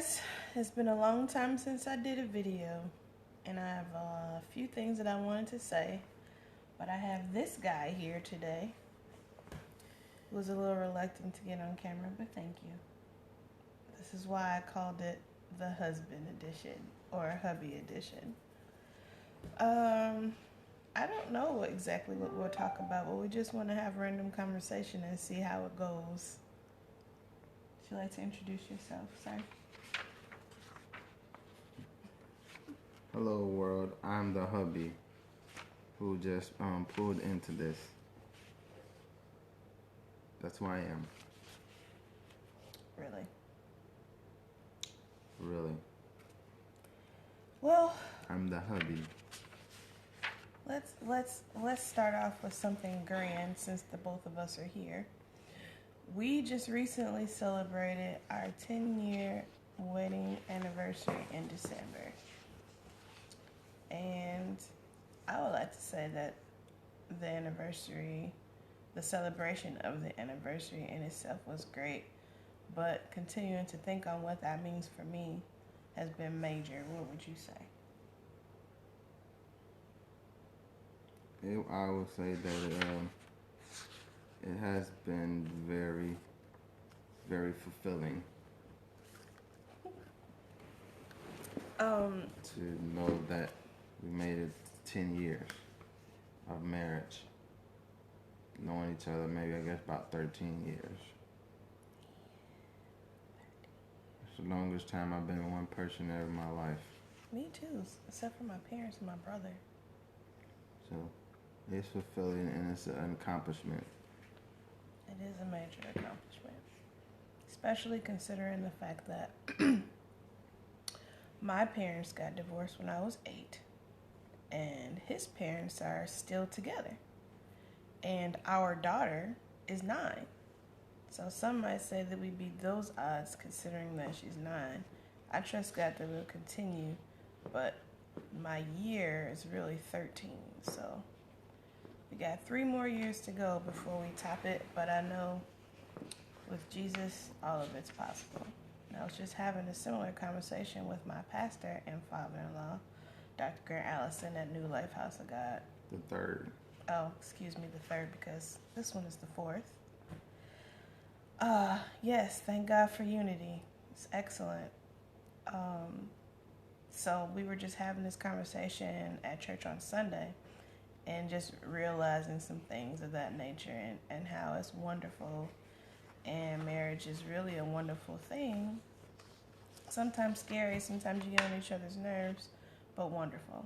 guys, it's been a long time since I did a video, and I have a few things that I wanted to say, but I have this guy here today who was a little reluctant to get on camera, but thank you. This is why I called it the husband edition or hubby edition. I don't know exactly what we'll talk about, but we just want to have random conversation and see how it goes. Would you like to introduce yourself, sir? Hello world, I'm the hubby who just pulled into this. That's who I am. Really? Really. Well, I'm the hubby. Let's start off with something grand since the both of us are here. We just recently celebrated our 10-year wedding anniversary in December. And I would like to say that the celebration of the anniversary in itself was great, but continuing to think on what that means for me has been major. What would you say? I would say that it has been very, very fulfilling to know that we made it 10 years of marriage. Knowing each other maybe I guess about 13 years. It's the longest time I've been with one person ever in my life. Me too, except for my parents and my brother. So it's fulfilling and it's an accomplishment. It is a major accomplishment, especially considering the fact that my parents got divorced when I was 8, and his parents are still together, and our daughter is 9. So some might say that we beat those odds considering that she's 9. I trust God that we'll continue, but my year is really 13, so we got 3 more years to go before we top it, but I know with Jesus, all of it's possible. And I was just having a similar conversation with my pastor and father-in-law, Dr. Grant Allison at New Life House of God. The third. Oh, excuse me, the third, because this one is the 4th. Yes, thank God for unity. It's excellent. So we were just having this conversation at church on Sunday and just realizing some things of that nature and how it's wonderful. And marriage is really a wonderful thing. Sometimes scary, sometimes you get on each other's nerves, but wonderful.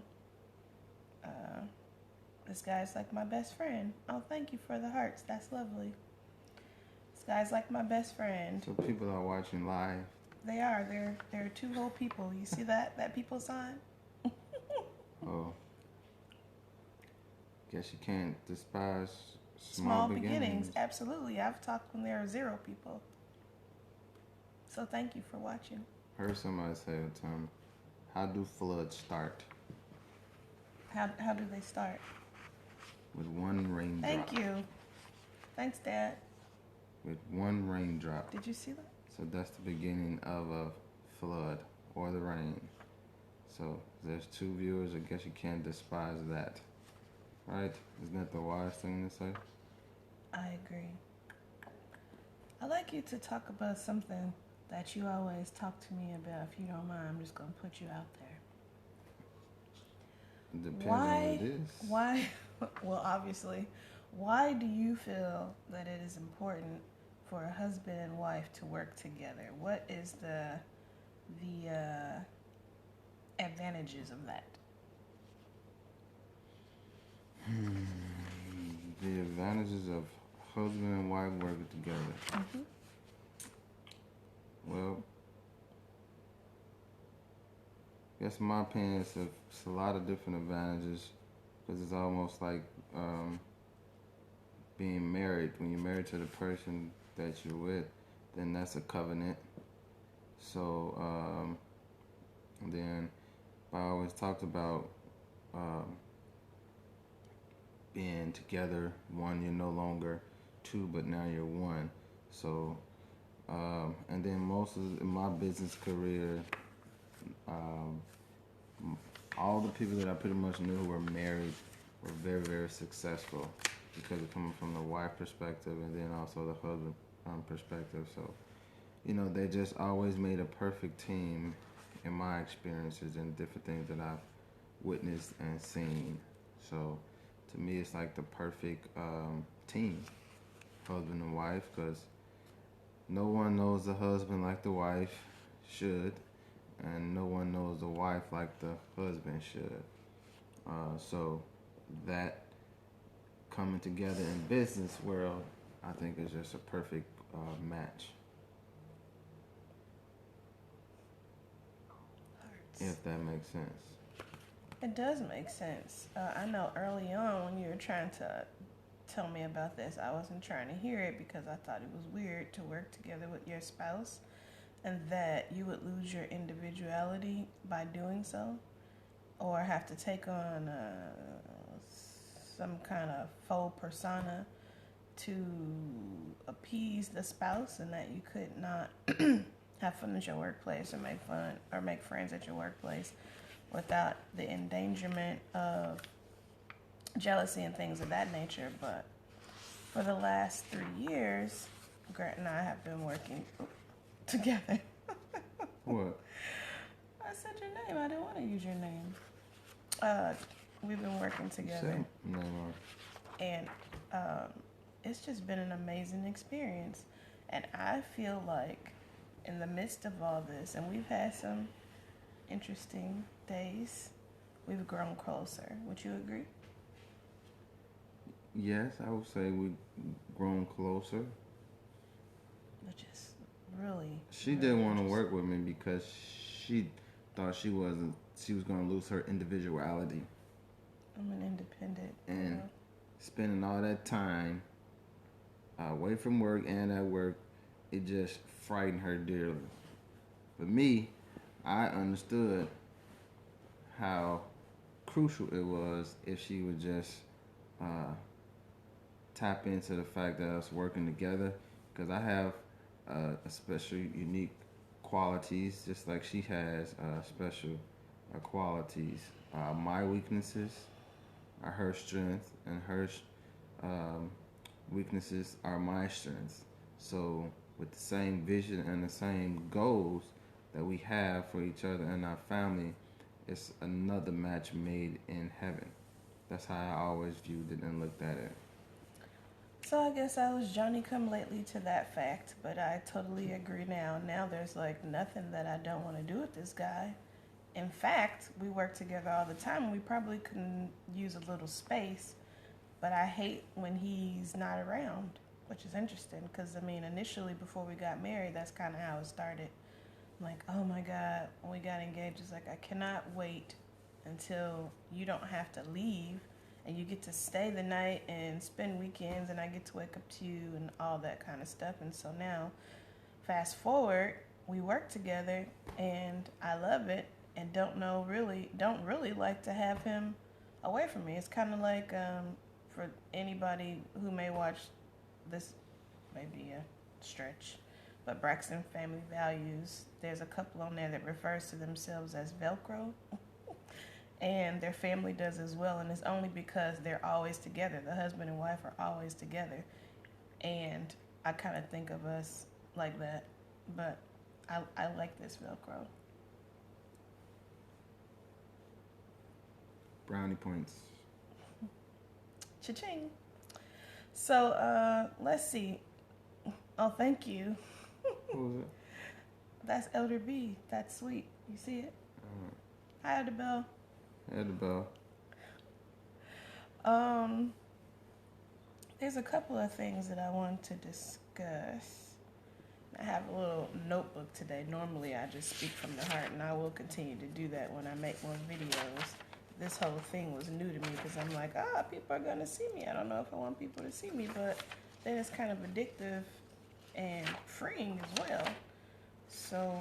This guy's like my best friend. Oh, thank you for the hearts. That's lovely. This guy's like my best friend. So people are watching live. They are. They're 2 whole people. You see that people sign? Oh. Guess you can't despise Small beginnings. Absolutely. I've talked when there are 0 people. So thank you for watching. Heard somebody say a time, how do floods start? How do they start? With one raindrop. Thank you. Thanks, Dad. With one raindrop. Did you see that? So that's the beginning of a flood or the rain. So there's 2 viewers. I guess you can't despise that. Right? Isn't that the wise thing to say? I agree. I'd like you to talk about something that you always talk to me about. If you don't mind, I'm just going to put you out there. It depends on what it is. Why? Well, obviously, why do you feel that it is important for a husband and wife to work together? What is the advantages of that? The advantages of husband and wife working together. Mm-hmm. Well, I guess in my opinion, it's a lot of different advantages because it's almost like being married. When you're married to the person that you're with, then that's a covenant. So then I always talked about being together. 1, you're no longer 2, but now you're 1. So And then most of my business career, um, all the people that I pretty much knew who were married were very, very successful because of coming from the wife perspective and then also the husband perspective. So, they just always made a perfect team in my experiences and different things that I've witnessed and seen. So, to me, it's like the perfect team, husband and wife, because no one knows the husband like the wife should, and no one knows the wife like the husband should. So that coming together in business world, I think is just a perfect match. If that makes sense. It does make sense. I know early on when you were trying to tell me about this, I wasn't trying to hear it because I thought it was weird to work together with your spouse and that you would lose your individuality by doing so, or have to take on some kind of faux persona to appease the spouse, and that you could not have fun at your workplace or make friends at your workplace without the endangerment of jealousy and things of that nature. But for the last 3 years, Grant and I have been working together. What? I said your name. I didn't want to use your name. We've been working together. And it's just been an amazing experience. And I feel like in the midst of all this, and we've had some interesting days, we've grown closer. Would you agree? Yes, I would say we've grown closer. Which is really... She really didn't want to work with me because she thought she was going to lose her individuality. I'm an independent. And spending all that time away from work and at work, it just frightened her dearly. For me, I understood how crucial it was if she would just tap into the fact that us working together, because I have a special, unique qualities, just like she has special qualities. My weaknesses are her strength, and her weaknesses are my strengths. So with the same vision and the same goals that we have for each other and our family, it's another match made in heaven. That's how I always viewed it and looked at it. So I guess I was Johnny come lately to that fact, but I totally agree now. Now there's like nothing that I don't want to do with this guy. In fact, we work together all the time. We probably couldn't use a little space, but I hate when he's not around, which is interesting because, initially before we got married, that's kind of how it started. I'm like, oh my God, when we got engaged, it's like, I cannot wait until you don't have to leave and you get to stay the night and spend weekends and I get to wake up to you and all that kind of stuff. And so now, fast forward, we work together and I love it and don't really like to have him away from me. It's kind of like, for anybody who may watch this, maybe a stretch, but Braxton Family Values, there's a couple on there that refers to themselves as Velcro. And their family does as well, and it's only because they're always together. The husband and wife are always together, and I kind of think of us like that. But I like this Velcro. Brownie points. Cha-ching. So let's see. Oh, thank you. What was it? That's Elder B. That's sweet. You see it? Hi, Elder Bell. Annabelle. There's a couple of things that I want to discuss. I have a little notebook today. Normally I just speak from the heart, and I will continue to do that when I make more videos. This whole thing was new to me because I'm like, people are going to see me. I don't know if I want people to see me, but then it's kind of addictive and freeing as well. So,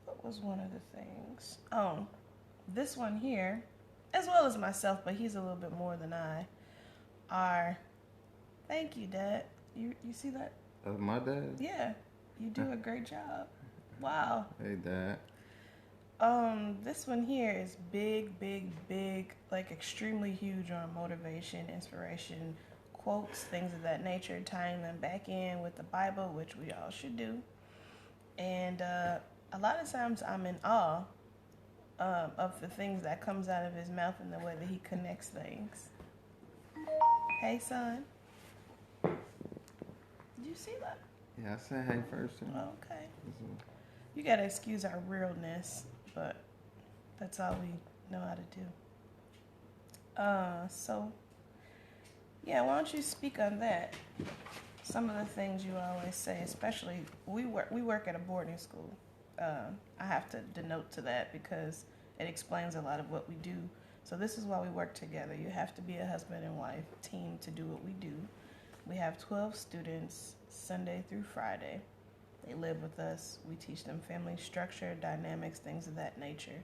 what was one of the things? Oh, this one here, as well as myself, but he's a little bit more than I, are, thank you, Dad. You see that? That's my dad? Yeah, you do a great job. Wow. Hey, Dad. This one here is big, big, big, like extremely huge on motivation, inspiration, quotes, things of that nature, tying them back in with the Bible, which we all should do. And a lot of times I'm in awe of the things that comes out of his mouth and the way that he connects things. Hey, son. Did you see that? Yeah, I said hey first. Okay. You gotta excuse our realness, but that's all we know how to do. So yeah, why don't you speak on that? Some of the things you always say, especially we work at a boarding school. I have to denote to that because it explains a lot of what we do. So this is why we work together. You have to be a husband and wife team to do what we do. We have 12 students Sunday through Friday. They live with us. We teach them family structure, dynamics, things of that nature.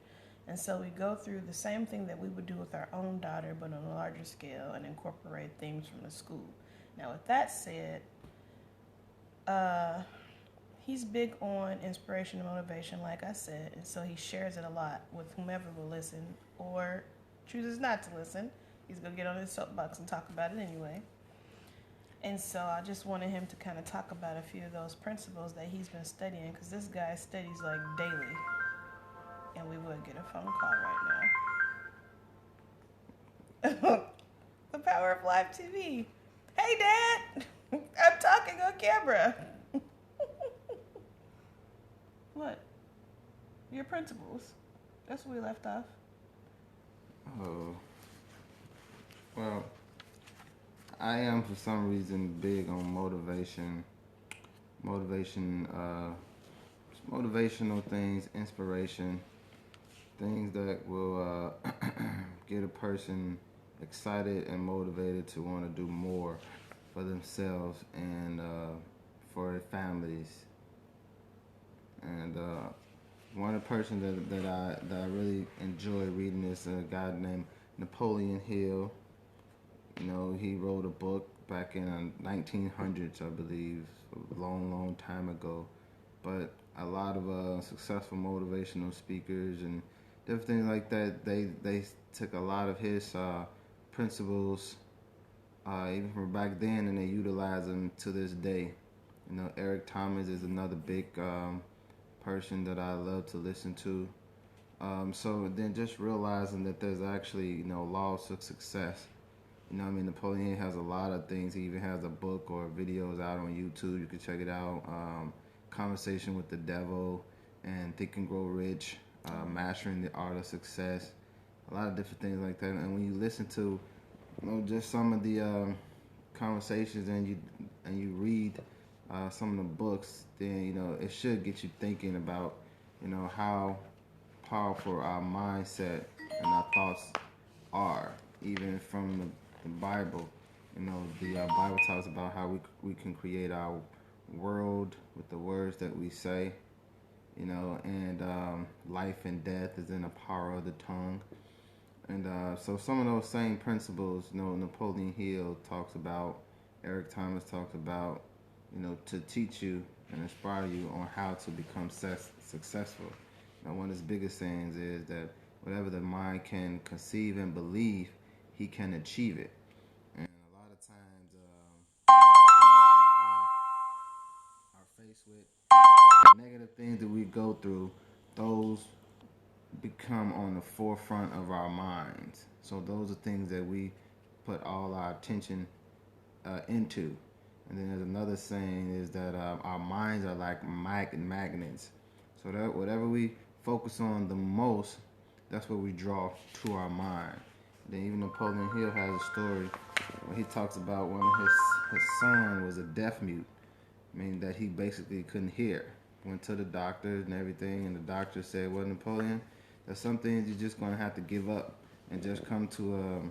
And so we go through the same thing that we would do with our own daughter, but on a larger scale, and incorporate things from the school. Now, with that said, he's big on inspiration and motivation, like I said, and so he shares it a lot with whomever will listen or chooses not to listen. He's going to get on his soapbox and talk about it anyway. And so I just wanted him to kind of talk about a few of those principles that he's been studying, because this guy studies like daily. And we would get a phone call right now. The power of live TV. Hey, Dad! I'm talking on camera. What? Your principles. That's where we left off. Oh. Well, I am for some reason big on motivation. Motivational things, inspiration, things that will get a person excited and motivated to want to do more for themselves and for their families. And one person that I really enjoy reading is a guy named Napoleon Hill. You know, he wrote a book back in the 1900s, I believe, a long, long time ago. But a lot of successful motivational speakers and different things like that, they took a lot of his principles, even from back then, and they utilize them to this day. You know, Eric Thomas is another big person that I love to listen to. So then just realizing that there's actually, you know, laws of success. You know what I mean? Napoleon has a lot of things. He even has a book or videos out on YouTube. You can check it out. Conversation with the Devil and Think and Grow Rich, Mastering the Art of Success. A lot of different things like that. And when you listen to, you know, just some of the conversations and you read some of the books, then, you know, it should get you thinking about, you know, how powerful our mindset and our thoughts are, even from the Bible. You know, the Bible talks about how we can create our world with the words that we say. You know, and life and death is in the power of the tongue. And so some of those same principles, you know, Napoleon Hill talks about, Eric Thomas talks about, you know, to teach you and inspire you on how to become successful. Now, one of his biggest sayings is that whatever the mind can conceive and believe, he can achieve it. And a lot of times, that we are faced with, negative things that we go through, those become on the forefront of our minds. So those are things that we put all our attention into. And then there's another saying is that our minds are like magnets. So that whatever we focus on the most, that's what we draw to our mind. Then even Napoleon Hill has a story where he talks about one of his son was a deaf mute, meaning that he basically couldn't hear. Went to the doctors and everything, and the doctor said, well, Napoleon, there's some things you're just going to have to give up and just come to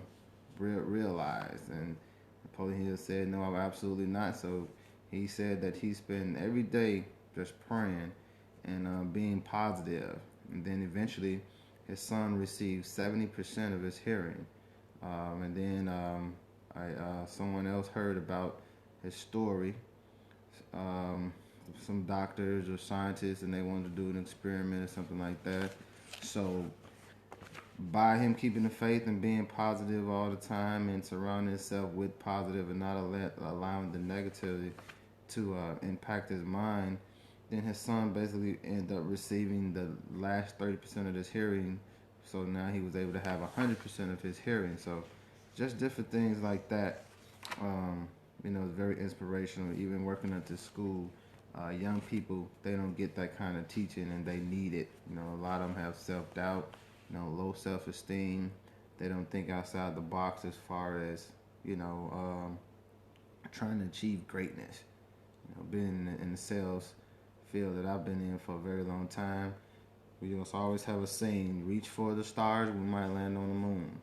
realize. And Napoleon Hill said, no, absolutely not. So he said that he spent every day just praying and being positive. And then eventually his son received 70% of his hearing. And then someone else heard about his story. Um, some doctors or scientists, and they wanted to do an experiment or something like that. So by him keeping the faith and being positive all the time and surrounding himself with positive and not allowing the negativity to impact his mind, then his son basically ended up receiving the last 30% of his hearing. So now he was able to have 100% of his hearing. So just different things like that. It's very inspirational. Even working at this school, young people, they don't get that kind of teaching and they need it. A lot of them have self-doubt, low self-esteem. They don't think outside the box as far as, trying to achieve greatness. Being in the sales field that I've been in for a very long time, we just always have a saying, reach for the stars, we might land on the moon.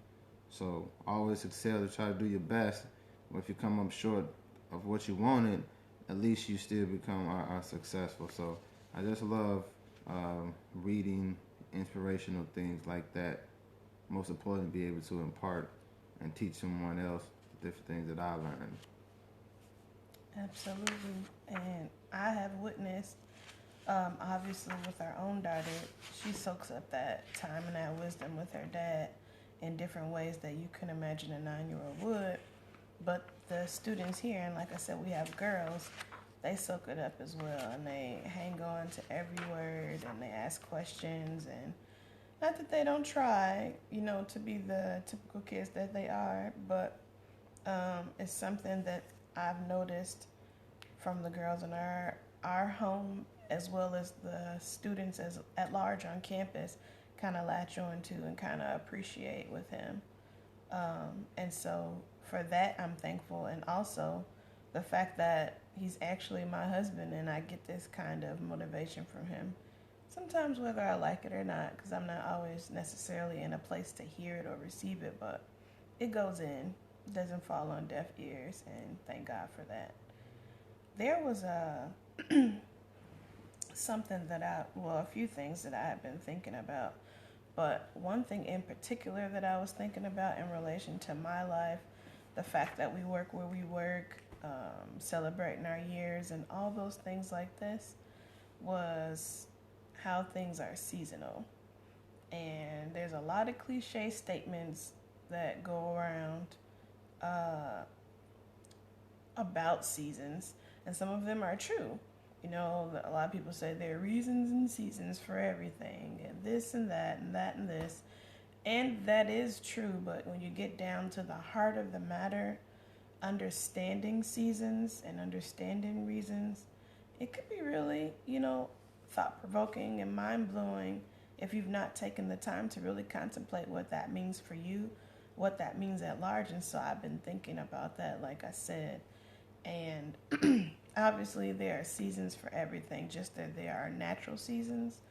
So always excel to try to do your best. But if you come up short of what you wanted, at least you still become successful. So I just love reading inspirational things like that. Most importantly, be able to impart and teach someone else the different things that I learned. Absolutely. And I have witnessed, obviously, with our own daughter, she soaks up that time and that wisdom with her dad in different ways that you can imagine a 9-year-old would. But the students here, and like I said, we have girls, they soak it up as well. And they hang on to every word and they ask questions. And not that they don't try, to be the typical kids that they are, but it's something that I've noticed from the girls in our home, as well as the students at large on campus, kind of latch on to and kind of appreciate with him. And so for that, I'm thankful. And also the fact that he's actually my husband and I get this kind of motivation from him. Sometimes whether I like it or not, because I'm not always necessarily in a place to hear it or receive it, but it goes in, doesn't fall on deaf ears, and thank God for that. There was a few things that I have been thinking about, but one thing in particular that I was thinking about in relation to my life, the fact that we work where we work, celebrating our years and all those things like this, was how things are seasonal. And there's a lot of cliche statements that go around about seasons, and some of them are true. A lot of people say there are reasons and seasons for everything, and this and that and that and this. And that is true, but when you get down to the heart of the matter, understanding seasons and understanding reasons, it could be really, thought-provoking and mind-blowing if you've not taken the time to really contemplate what that means for you, what that means at large. And so I've been thinking about that, like I said. And obviously there are seasons for everything, just that there are natural seasons,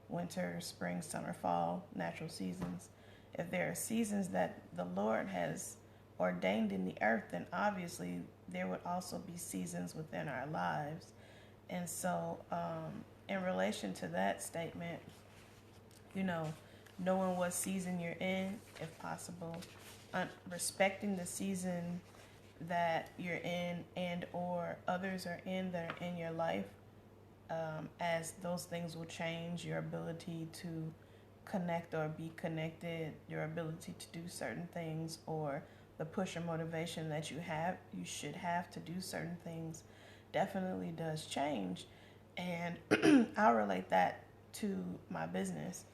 winter, spring, summer, fall, natural seasons. If there are seasons that the Lord has ordained in the earth, then obviously there would also be seasons within our lives. And so in relation to that statement, knowing what season you're in, if possible, respecting the season that you're in and or others are in that are in your life, as those things will change your ability to connect or be connected, your ability to do certain things, or the push or motivation that you should have to do certain things, definitely does change. And I'll relate that to my business.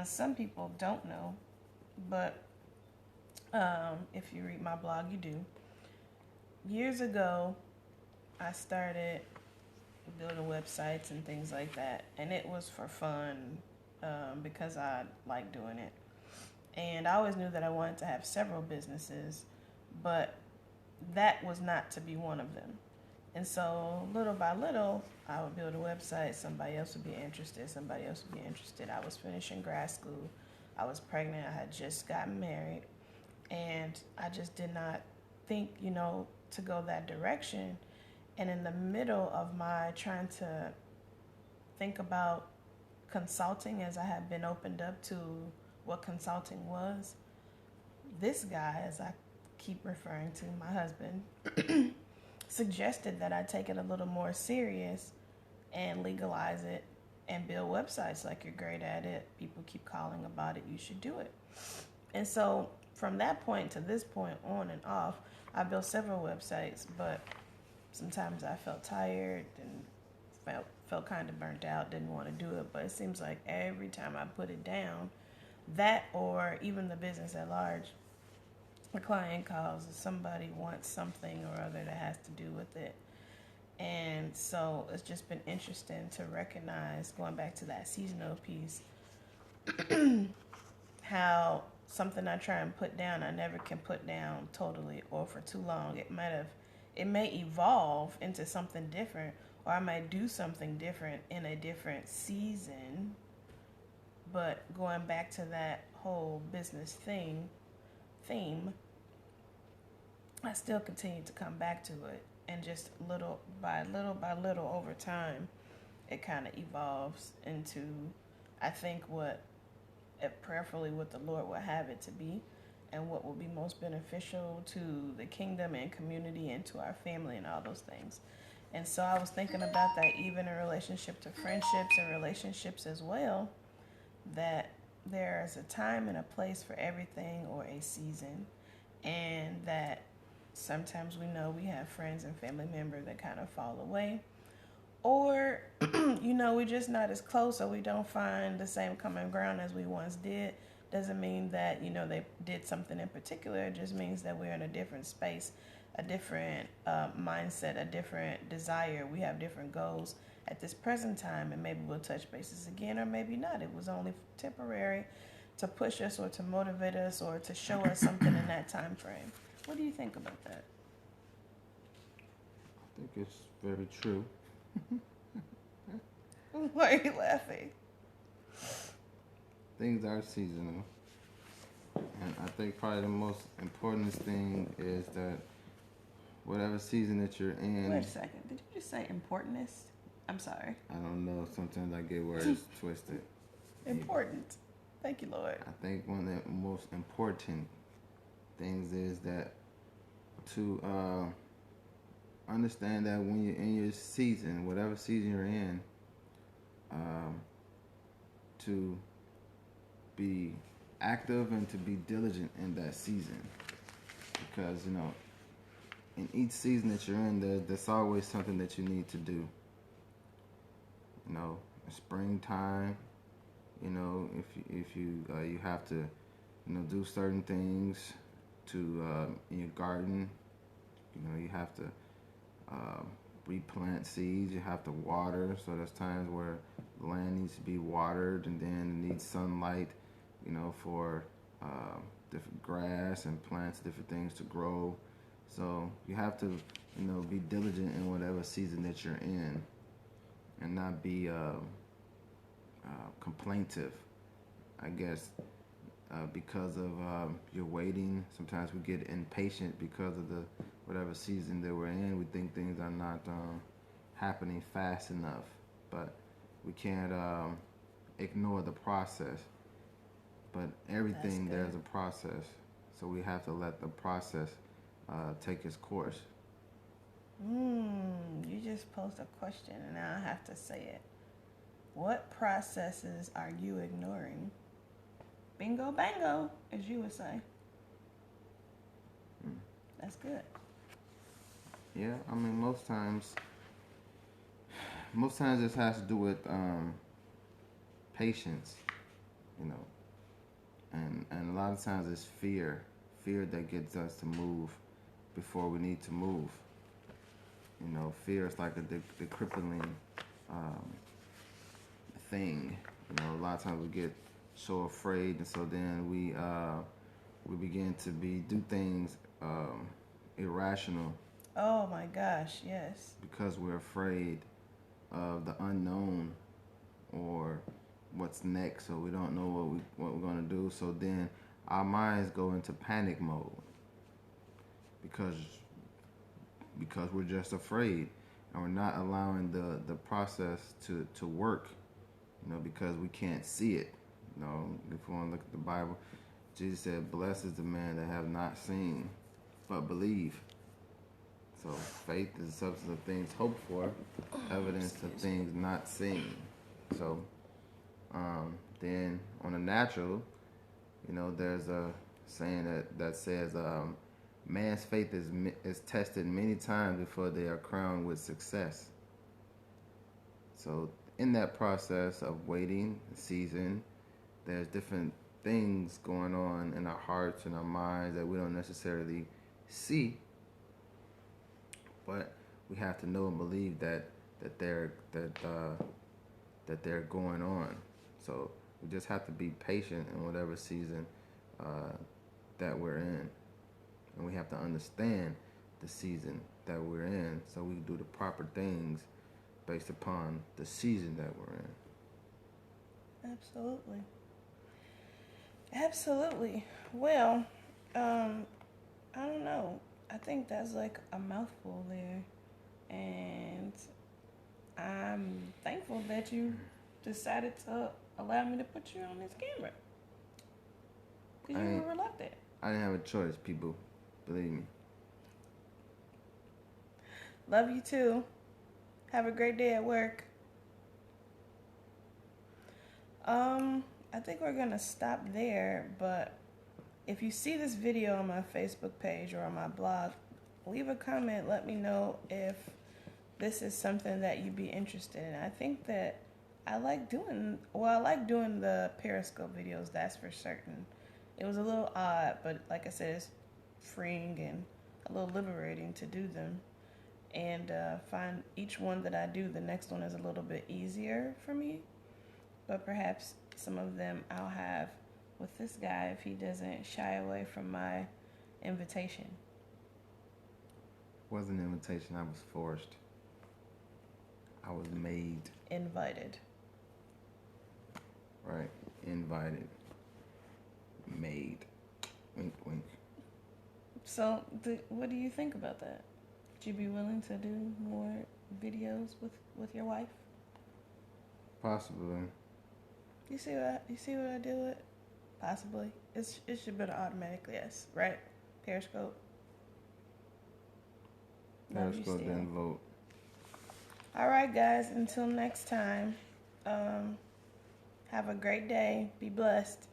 Some people don't know, but if you read my blog, you do. Years ago, I started building websites and things like that, and it was for fun, because I like doing it. And I always knew that I wanted to have several businesses, but that was not to be one of them. And so little by little, I would build a website, somebody else would be interested, somebody else would be interested. I was finishing grad school, I was pregnant, I had just gotten married, and I just did not think, to go that direction. And in the middle of my trying to think about consulting, as I had been opened up to what consulting was, this guy, as I keep referring to, my husband, suggested that I take it a little more serious and legalize it and build websites. Like, you're great at it. People keep calling about it. You should do it. And so from that point to this point, on and off, I built several websites, but sometimes I felt tired and felt kind of burnt out, didn't want to do it. But it seems like every time I put it down, that or even the business at large, a client calls and somebody wants something or other that has to do with it. And so it's just been interesting to recognize, going back to that seasonal piece, how something I try and put down, I never can put down totally or for too long. It may evolve into something different, or I might do something different in a different season. But going back to that whole business theme, I still continue to come back to it, and just little by little over time, it kind of evolves into, I think, prayerfully what the Lord will have it to be, and what will be most beneficial to the kingdom and community and to our family and all those things. And so I was thinking about that even in relationship to friendships and relationships as well, that there is a time and a place for everything, or a season, and that sometimes we know we have friends and family members that kind of fall away, or we're just not as close, or we don't find the same common ground as we once did. Doesn't mean that they did something in particular. It just means that we're in a different space, a different mindset, a different desire. We have different goals at this present time, and maybe we'll touch bases again, or maybe not. It was only temporary to push us or to motivate us or to show us something in that time frame. What do you think about that? I think it's very true. Why are you laughing? Things are seasonal. And I think probably the most important thing is that whatever season that you're in... Wait a second. Did you just say importantness? I'm sorry. I don't know. Sometimes I get words twisted. Important. Thank you, Lord. I think one of the most important things is that to understand that when you're in your season, whatever season you're in, to be active and to be diligent in that season. Because, in each season that you're in, there's always something that you need to do. In springtime, if you have to, do certain things to in your garden. You have to replant seeds. You have to water. So there's times where the land needs to be watered, and then it needs sunlight, for different grass and plants, different things to grow. So you have to, be diligent in whatever season that you're in, and not be complaintive, I guess, because of your waiting. Sometimes we get impatient because of whatever season that we're in. We think things are not happening fast enough, but we can't ignore the process. But everything, there's a process, so we have to let the process take its course. You just posed a question, and now I have to say it. What processes are you ignoring? Bingo, bango, as you would say. That's good. Yeah, I mean, most times this has to do with patience, and a lot of times it's fear that gets us to move before we need to move. Fear is like the crippling thing. A lot of times we get so afraid, and so then we begin to do things irrational. Oh my gosh, yes. Because we're afraid of the unknown or what's next, so we don't know what we're going to do. So then our minds go into panic mode because we're just afraid, and we're not allowing the process to work, because we can't see it. If you want to look at the Bible, Jesus said, "Blessed is the man that have not seen but believe." So faith is the substance of things hoped for, evidence of things not seen. So then on a natural, there's a saying that says man's faith is tested many times before they are crowned with success. So in that process of waiting, season, there's different things going on in our hearts and our minds that we don't necessarily see, but we have to know and believe that they're going on. So we just have to be patient in whatever season that we're in, and we have to understand the season that we're in, so we do the proper things based upon the season that we're in. Absolutely. Absolutely. Well, I don't know. I think that's like a mouthful there. And I'm thankful that you decided to allow me to put you on this camera. Because you were reluctant. I didn't have a choice, people. Believe me. Love you too. Have a great day at work. I think we're going to stop there, but if you see this video on my Facebook page or on my blog, leave a comment. Let me know if this is something that you'd be interested in. I think that I like doing the Periscope videos, that's for certain. It was a little odd, but like I said, it's freeing and a little liberating to do them. And find each one that I do, the next one is a little bit easier for me. But perhaps some of them I'll have with this guy if he doesn't shy away from my invitation. It wasn't an invitation, I was forced. I was made. Invited. Right. Invited. Made. Wink, wink. So, what do you think about that? Would you be willing to do more videos with your wife? Possibly. You see what I did with? Possibly. It should be an automatic yes, right? Periscope. Periscope didn't vote. All right, guys. Until next time. Have a great day. Be blessed.